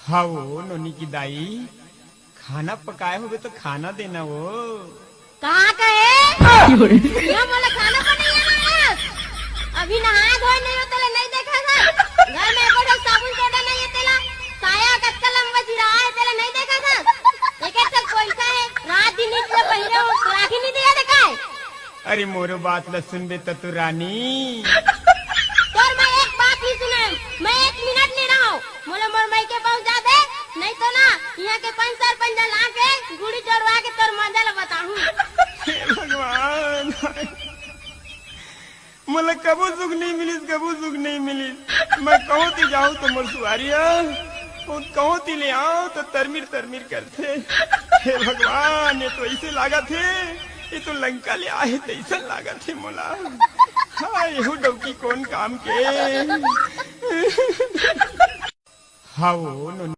हाँ वो नोनी की दाई खाना पकाए होगे तो खाना देना वो। कहाँ का है? क्यों बोला खाना बनाया ना? अभी नहाया धोए नहीं हो तेला नहीं देखा था? घर में बड़ा साबुन सोडा नहीं है तेला? साया कच्चा लंबा चिरा है तेला नहीं देखा था? एक एक पैसा है रात दिन इतने पहिरे हो राखी नहीं दिया देखा है? अरे मोरो बात ल सुन बे तू रानी। तोर मैं एक बात ही सुने, मैं 1 मिनट नहीं रहा हूँ। मोला मोर माई के पहुँचा दे, नहीं तो ना यहाँ के 5 सरपंच ला के गुड़ी जोड़वा के तोर मजा ला बताऊँ। भगवान मला कबू सुख नहीं मिली, कबू सुख नहीं मिली। मैं कहूँ ती जाऊँ तो मोर सुआरिया कहूँ ती ले आओ तो तरमीर तरमीर करते। हे भगवान ये तो ऐसे लागा थे, ये तो लंका ले आए तो ऐसा लागा थे मोला। हाँ यहू डौकी कौन काम के। हाँ वो